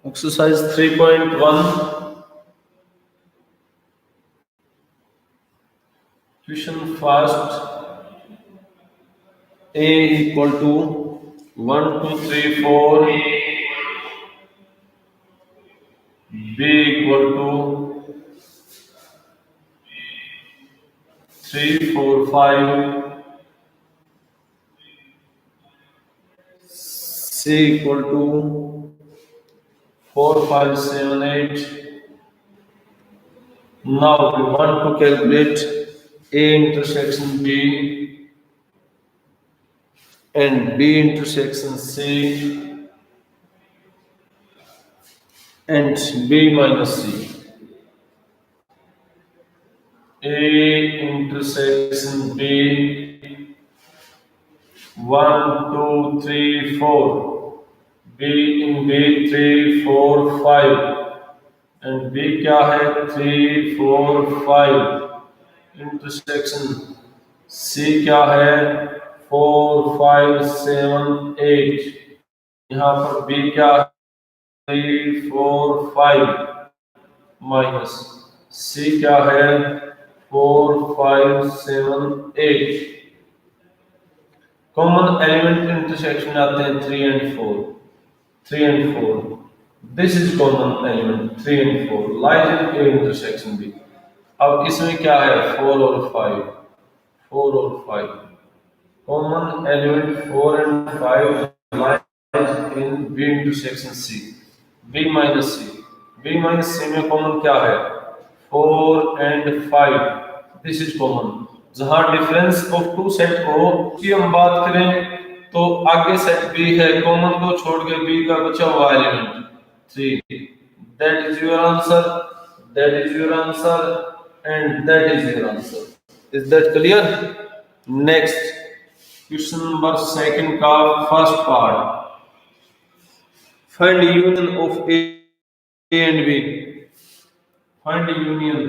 Exercise 3.1. Question first. A equal to 1, 2, 3, 4. B equal to 3, 4, 5. C equal to 4, 5, 7, 8. Now we want to calculate A intersection B and B intersection C and B minus C. A intersection B, 1, 2, 3, 4. B in B 3, 4, 5. And B क्या है 3, 4, 5. Intersection C क्या है 4, 5, 7, 8. यहाँ पर B क्या है 3, 4, 5 minus C क्या है 4, 5, 7, 8. कॉमन एलिमेंट इंटरसेक्शन आते हैं 3 and 4. 3 and 4. This is common element 3 and 4 lies in A intersection B. अब इसमें क्या है 4 और 5. 4 और 5. Common element 4 and 5 lies in B intersection C. B minus C. B minus C में कॉमन क्या है 4 and 5. This is common. जहां डिफरेंस ऑफ टू सेट हो की हम बात करें तो आगे सेट B है, कॉमन को छोड़ के B का बचा हुआ element 3. That is your answer. That is your answer. And that is your answer. Is that clear? Next, question number second का first part. Find union of A and B. Find union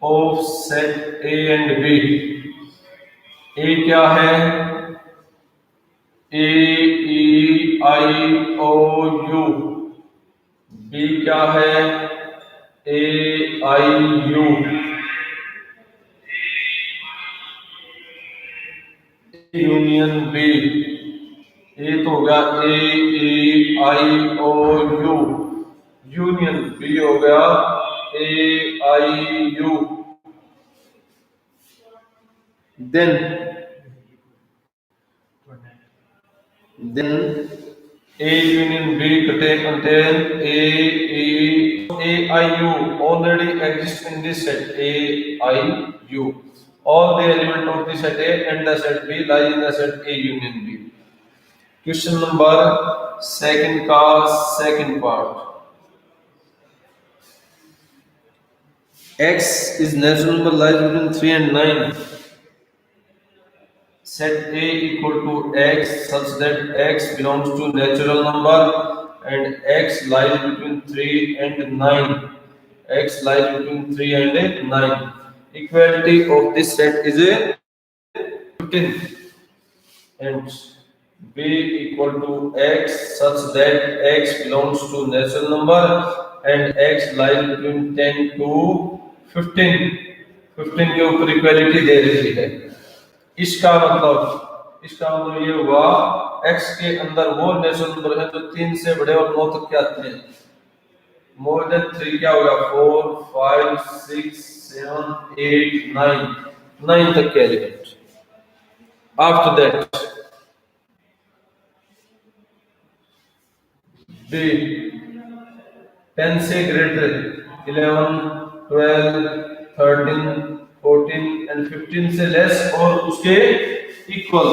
of set A and B. A क्या है A E I O U. B क्या है A I U. Union B. A तो होगा A E I O U. Union B हो गया A I U. Then A union B contain A E A I U already exists in this set A I U. All the element of the set A and the set B lie in the set A union B. Question number second का second part. X is natural number lies between 3 and 9. Set A equal to X such that X belongs to natural number and X lies between 3 and 9. X lies between 3 and 9. Equality of this set is a 15. And B equal to X such that X belongs to natural number and X lies between 10 to 15. 15 के ऊपर equality दे रही है. इसका मतलब ये हुआ x के अंदर वो नेचुरल नंबर है जो 3 से बड़े और 9 तक के आते हैं. मोर देन 3 क्या होगा 4, 5, 6, 7, 8, 9. 9 तक के एलिमेंट. आफ्टर दैट B 10 से ग्रेटर 11, 12, 13, 14 and 15 से लेस और उसके इक्वल.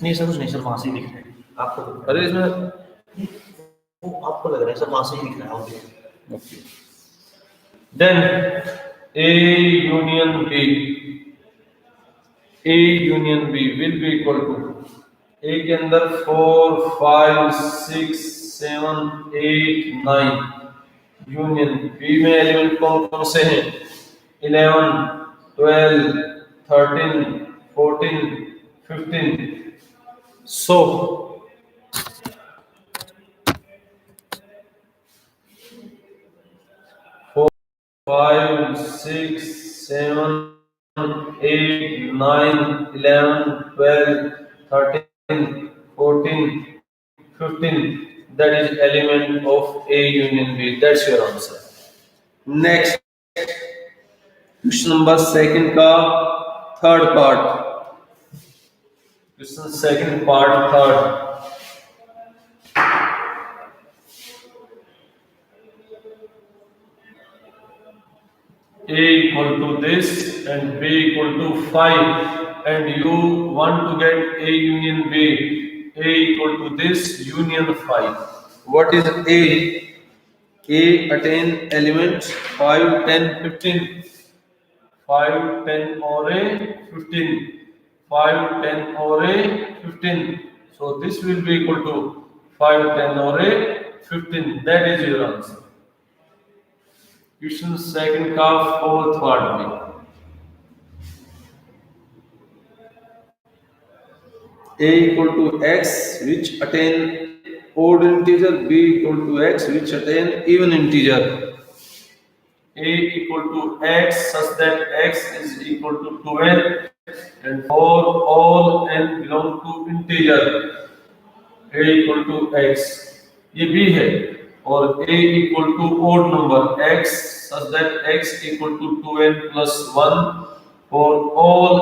नहीं सर कुछ नहीं सर, वहां से ही दिख रहा है आपको. अरे इसमें वो आपको लग रहा है सर वहां से ही दिख रहा है. okay. Then A union B. A union B will be equal to A के अंदर 4, 5, 6, 7, 8, 9 यूनियन B में एलिमेंट कौन कौन से हैं 11, 12, 13, 14, 15 so 5, 6, 7, 8, 9, 11, 12, 13, 14, 15. That is element of A union B. That's your answer. Next, question number second का third part. Question second part third. A equal to this and B equal to 5 and you want to get A union B. A equal to this union 5. What is A? A attain elements 5, 10, 15. 5, 10 or A 15. 5, 10 or A 15. So this will be equal to 5, 10 or A 15. That is your answer. Question second का fourth part में A equal to X which attain odd integer, B equal to X which attain even integer. A equal to X such that X is equal to 12 and for all n belong to integer. A equal to X ये B है और A equal to odd number X such that X equal to 2n plus 1 for all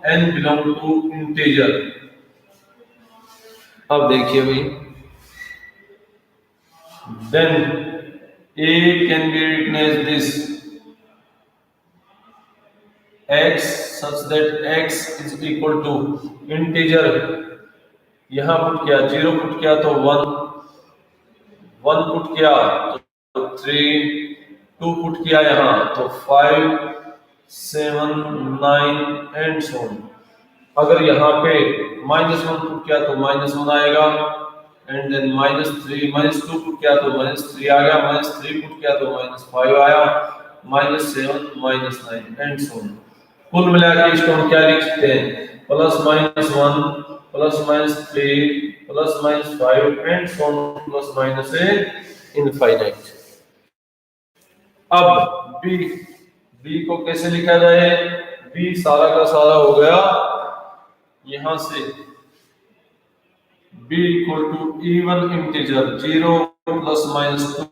n belong to integer. अब देखिए भाई then A can be written as this X such that X is equal to integer यहाँ put किया 0 put किया तो 1 put किया तो 3 2 put किया यहाँ तो 5 7 9 एंड सो ऑन अगर यहाँ पे -1 पुट किया तो -1 आएगा एंड देन -3 -2 पुट किया तो -3 आ गया -3 पुट किया तो -5 आया -7 -9 एंड सो ऑन कुल मिला के इसको हम क्या लिख सकते हैं +-1 +-3 +-5 and so on +-a infinite. अब b को कैसे लिखा जाए b सारा का सारा हो गया यहां से b equal to even integer 0 +-2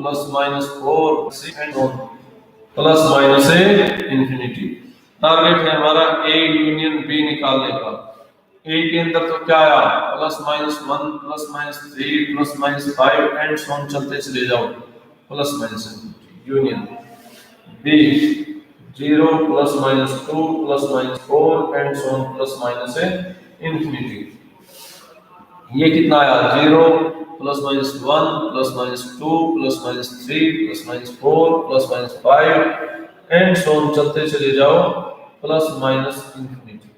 +-4 6 and +-a infinity. Target है हमारा a यूनियन b निकालने का। a के अंदर तो क्या आया +-1 +-3 +-5 एंड सो ऑन चलते चले जाओ +- union b 0 +-2 +-4 and so on +-a infinity. ये कितना आया 0 +-1 +-2 +-3 +-4 +-5 एंड सो ऑन चलते चले जाओ +-इंफिनिटी।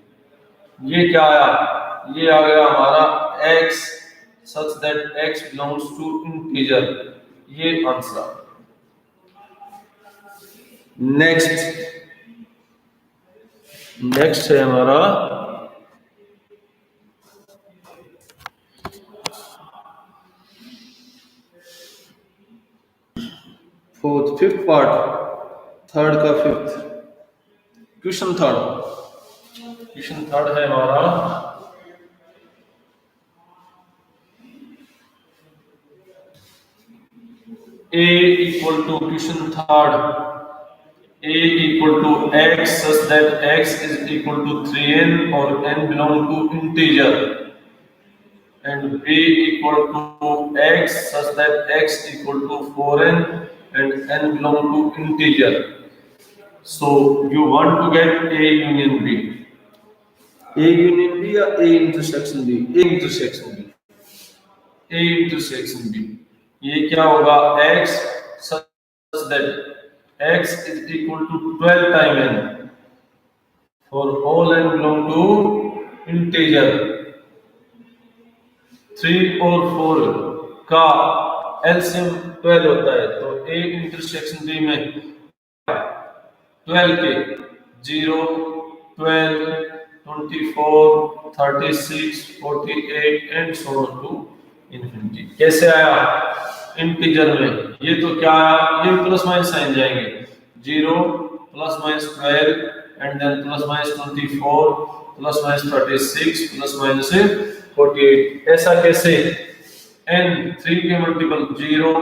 ये क्या आया ये आ गया हमारा x such that x belongs to integer। ये आंसर। नेक्स्ट है हमारा फिफ्थ पार्ट थर्ड का फिफ्थ क्वेश्चन थर्ड है हमारा a equal to question third a equal to x such that x is equal to 3n or n belong to integer and b equal to x such that x equal to 4n and n belong to integer. So you want to get a union b या a intersection b a intersection b ये क्या होगा x such that x is equal to 12 time n for all n belong to integer 3 और 4 का LCM 12 होता है, तो A intersection B में 12 के 0 12 24 36 48 and so on to infinity. कैसे आया इंटीजर में? ये तो क्या आया, ये प्लस माइनस साइन जाएंगे, 0 plus minus 12 and then plus minus 24 plus minus 36 plus minus 48। ऐसा कैसे? n 3 के multiple 0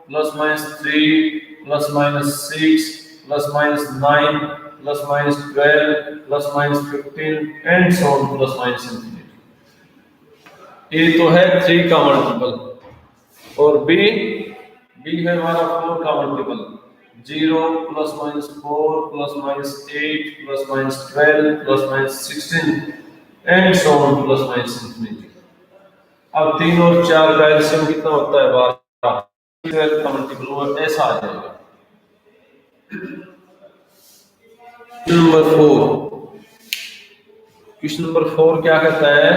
plus minus 3 plus minus 6 plus minus 9 plus minus 12 plus minus 15 and so on plus minus infinity. A तो है 3 का multiple और B है हमारा 4 का multiple, 0 plus minus 4 plus minus 8 plus minus 12 plus minus 16 and so on plus minus infinity. अब 3 और 4 का एलसीएम कितना होता है? 12। 12 का मल्टीपल हुआ, ऐसा आ जाएगा। क्वेश्चन नंबर 4 क्या कहता है?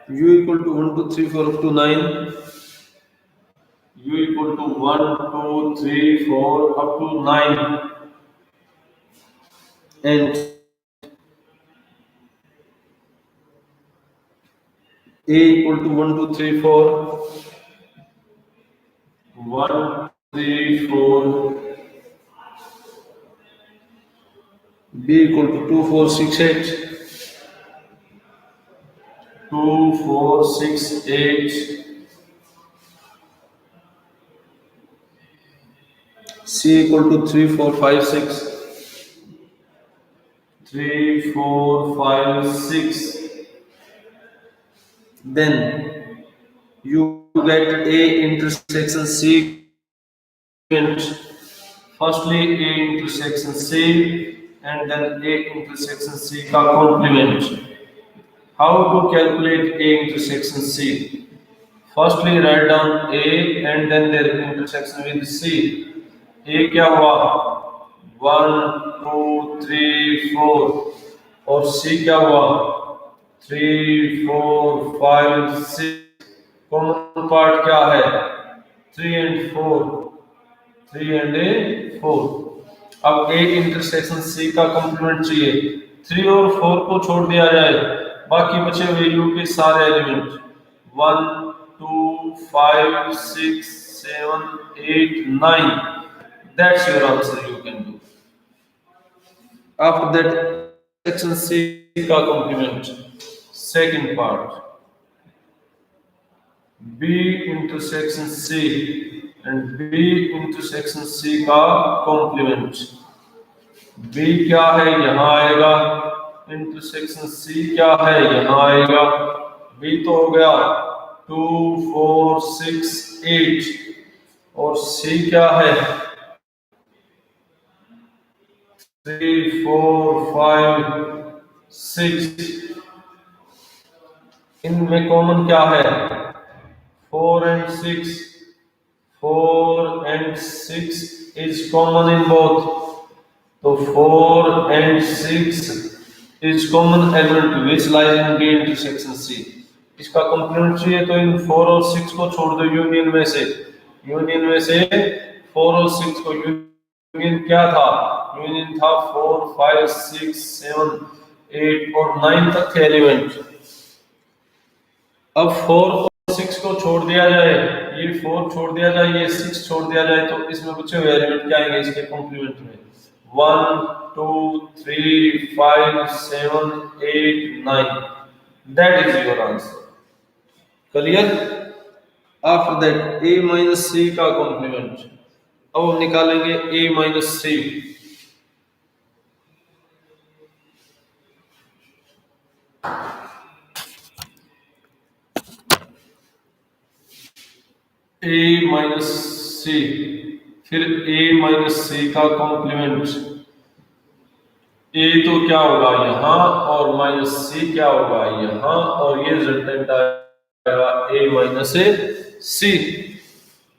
u equal to 1 2 3 4 up to 9, u equal to 1 2 3 4 up to 9 and a equal to 1 2 3 4 1 3 4, b equal to 2 4 6 8 2 4 6 8, c equal to 3 4 5 6 3 4 5 6, then you get a intersection c. Firstly a intersection c and then a intersection c का complement. How to calculate a intersection c? Firstly write down a and then their intersection with c. a क्या हुआ? 1 2 3 4 और c क्या हुआ? 3 4 5 6। Common part क्या है? 3 and 4, 3 and 4। अब a intersection c का कंप्लीमेंट चाहिए, 3 और 4 को छोड़ दिया जाए, बाकी बचे हुए u के सारे element 1 2 5 6 7 8 9। That's your answer, you can do. After that section c का complement, second part b intersection c and b intersection c का कंप्लीमेंट। b क्या है? यहाँ आएगा, इंटरसेक्शन c क्या है? यहाँ आएगा। b तो हो गया 2 4 6 8 और c क्या है? 3 4 5 6। इनमें कॉमन क्या है? 4 and 6, 4 and 6 is common in both, तो 4 and 6 is common element which lies in B intersection C। इसका कंप्लीमेंट चाहिए तो इन 4 और 6 को छोड़ दो यूनियन में से, 4 और 6 को, यूनियन क्या था? यूनियन था 4 5 6 7 8 और 9 तक के एलिमेंट। अब 4 और 6 को छोड़ दिया जाए, ये 4 छोड़ दिया जाए, ये 6 छोड़ दिया जाए, तो इसमें बचे हुए एलिमेंट क्या आएंगे इसके कॉम्प्लीमेंट में? 1 2 3 5 7 8 9। That is your answer. Clear? After that a minus c का कॉम्प्लीमेंट। अब हम निकालेंगे a minus c। a minus c, फिर a माइनस c का कॉम्प्लीमेंट। a तो क्या होगा? यहाँ, और माइनस c क्या होगा? यहाँ, और ये रिजल्टेंट आएगा a माइनस सी,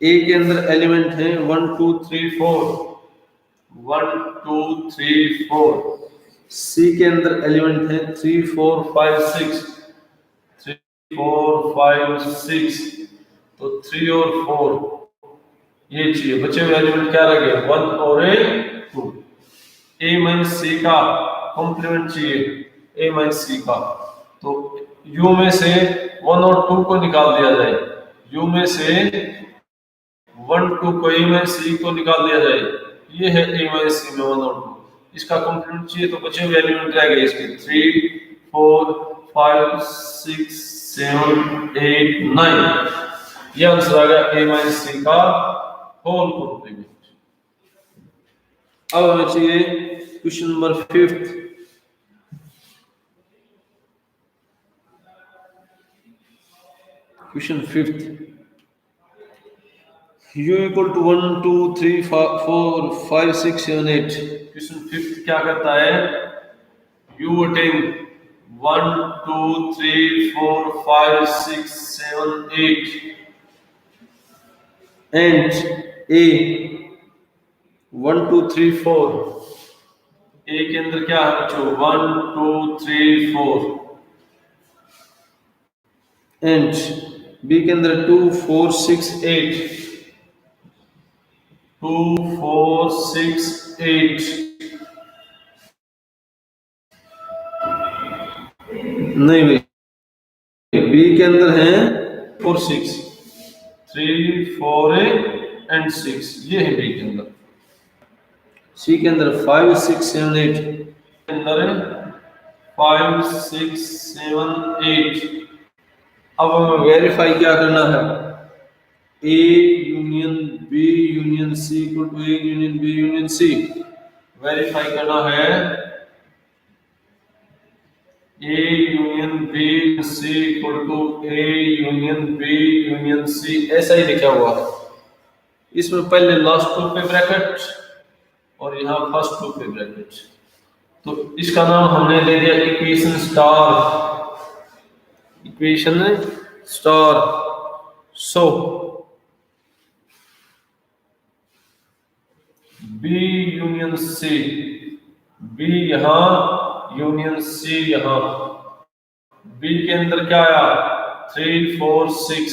ए के अंदर एलिमेंट है 1 2 3 4, 1 2 3 4। सी के अंदर एलिमेंट है 3 4 5 6, 3 4 5 6। तो 3 और 4 ये चाहिए, बचे हुए एलिमेंट क्या रह गए 1 और ए 2। ए माइनस सी का कॉम्प्लीमेंट चाहिए, ए माइनस सी का। तो यू में से 1 और 2 को निकाल दिया जाए, यू में से 1 2 को ए माइनस सी को निकाल दिया जाए, ये है ए माइनस सी में 1 और 2। इसका कॉम्प्लीमेंट चाहिए तो बचे हुए एलिमेंट रह गए इसके 3 4 5 6 7 8 9। ये आंसर आ गया ए माइनस सी का होल कॉम्प्लीमेंट। अब हमें चाहिए question number 5। Question 5, u equal to 1 2 3 4 5 6 7 8। Question 5 क्या करता है, u अटेन 1 2 3 4 5 6 7 8 एंड a 1 2 3 4। ए के अंदर क्या है बच्चों 1 2 3 4 एंड बी के अंदर 2 4 6 8, 2 4 6 8। नहीं भाई, बी के अंदर है 4 6 3 4 एंड 6, ये है बी के अंदर। सी के अंदर 5 6 7 8 के अंदर 5 6 7 8। अब हमें वेरीफाई क्या करना है, A union B union C equal to A union B union C. Verify करना है A union B C equal to A union B union C, ऐसा ही लिखा हुआ है। इसमें पहले लास्ट टू पे ब्रैकेट और यहाँ फर्स्ट टू पे ब्रैकेट। तो इसका नाम हमने ले दिया इक्वेशन स्टार, इक्वेशन स्टार। सो बी यूनियन सी, बी यहाँ यूनियन सी यहाँ। बी के अंदर क्या आया 3 4 6,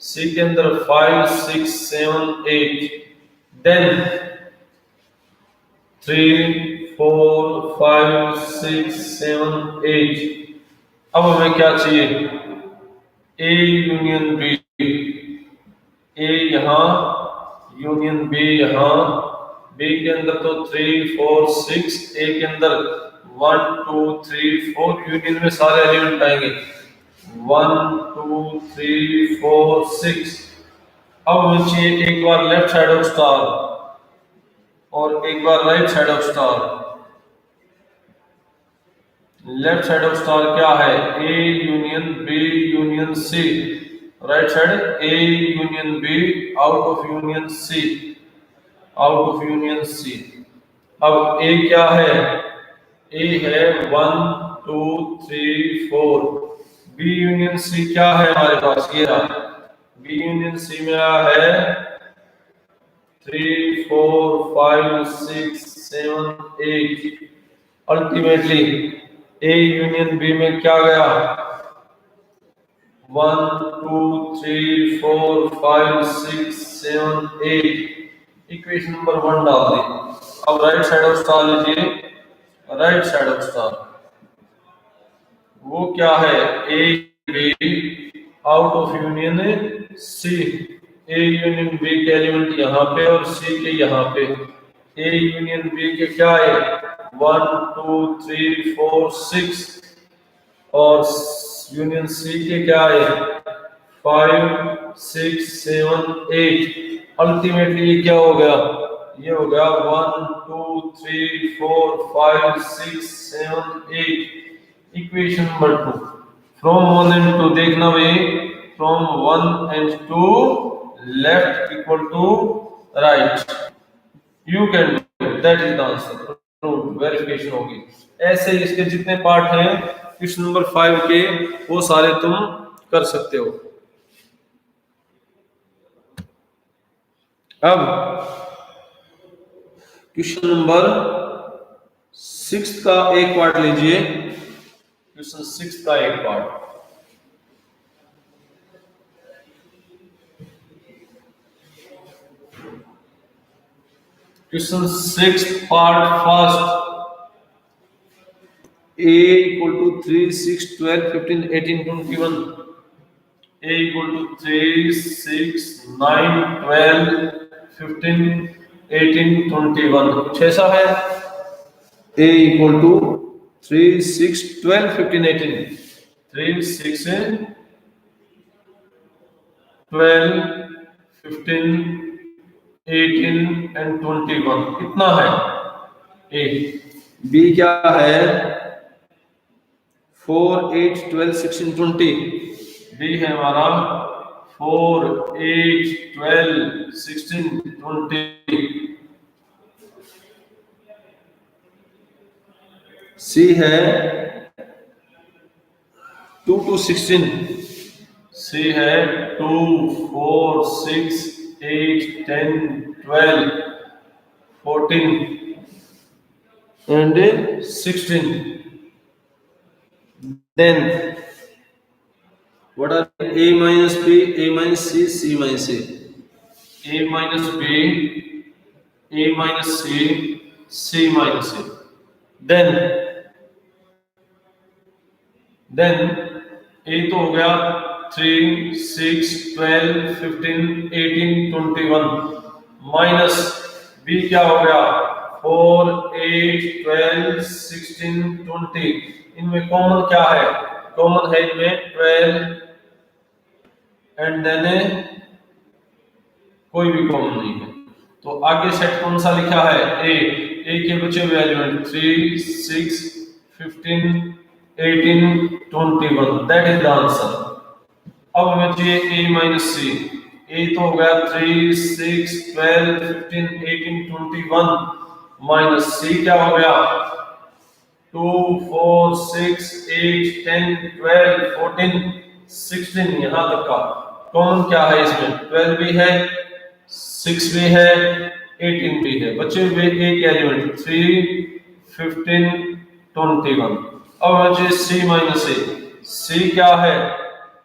सी के अंदर 5 6 7 8, देन 3 4 5 6 7 8। अब हमें क्या चाहिए, ए यूनियन बी, ए यहाँ यूनियन बी यहाँ। बी के अंदर तो 3 4 6, ए के अंदर 1 2 3 4, यूनियन में सारे एलिमेंट आएंगे 1 2 3 4 6। अब हमें चाहिए एक बार लेफ्ट साइड ऑफ स्टार और एक बार right side of star. Left side of star क्या है A union B union C, right side A union B out of union C, out of union C. अब ए क्या है, ए है 1 2 3 4। B union सी क्या है हमारे पास, ये रहा बी यूनियन सी में है 3 4 5 6 7 8। अल्टीमेटली ए यूनियन बी में क्या गया 1 2 3 4 5 6 7 8। इक्वेशन नंबर 1 डाल दी। अब राइट साइड ऑफ स्टार लीजिए, राइट साइड ऑफ स्टार वो क्या है A B out of union C. A union B के एलिमेंट यहाँ पे और सी के यहाँ पे। ए यूनियन बी के क्या है 1 2 3 4 6 और यूनियन सी के क्या है 5 6 7 8। अल्टीमेटली ये क्या हो गया, ये हो गया 1 2 3 4 5 6 7 8। इक्वेशन नंबर 2 फ्रॉम 1 and 2 देखना भाई, from 1 and 2 left equal to right, you can do, that is the answer. Verification होगी। ऐसे इसके जितने पार्ट हैं क्वेश्चन नंबर 5 के वो सारे तुम कर सकते हो। अब क्वेश्चन नंबर 6 का एक पार्ट लीजिए। क्वेश्चन 6 का एक part. Question 6 part first. a equal to 3, 6, 12, 15, 18, 21. a equal to 3, 6, 9, 12, 15, 18, 21। कुछ ऐसा है। a equal to 3, 6, 12, 15, 18। 3, 6, 12, 15, 18 and 21 इतना है a। b क्या है? 4, 8, 12, 16, 20। b है हमारा 4, 8, 12, 16, 20। c है 2 to 16। c है 2, 4, 6, 8, 10, 12, 14 and 16। Then what are a minus b, a minus c, c minus a? a minus b, a minus c, c minus a। then a तो हो गया 3, 6, 12, 15, 18, 21 माइनस b क्या हो गया 4, 8, 12, 16, 20। इनमें कॉमन क्या है? कॉमन है इनमें 12 एंड देन कोई भी कॉमन नहीं है। तो आगे सेट कौन सा लिखा है? ए के बचे हुए element 3, 6, 15, 18, 21। That is the answer. अब हमें चाहिए a माइनस सी। a तो हो गया 3, 6, 12, 15, 18, 21 माइनस c क्या हो गया 2, 4, 6, 8, 10, 12, 14, 16। यहां तक का कॉमन क्या है इसमें? 12 भी है, 6 भी है, 18 भी है। बचे हुए एक एलिमेंट 3, 15, 21। अब बचे c माइनस ए। c क्या है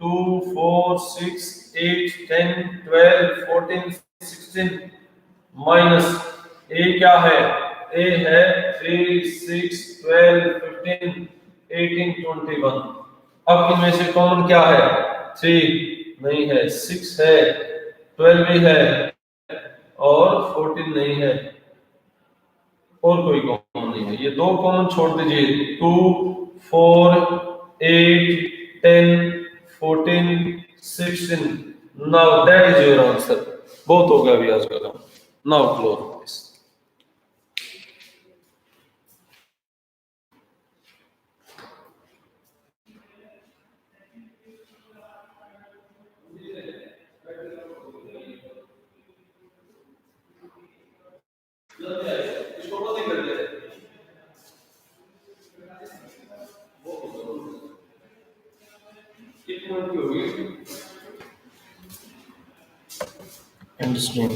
2, 4, 6, 8, 10, 12, 14, 16 माइनस a क्या है? a है 3, 6, 12, 15, 18, 21। अब इनमें से कॉमन क्या है? 3 नहीं है, 6 है, 12 भी है और 14 नहीं है और कोई कॉमन नहीं है। ये दो कॉमन छोड़ दीजिए 2, 4, 8, 10, 14, 16। Now that is your answer. बहुत हो गया अभी आज का काम। Now close this. इसको बंद ही कर दे। कितनी मिनट की होगी? And stream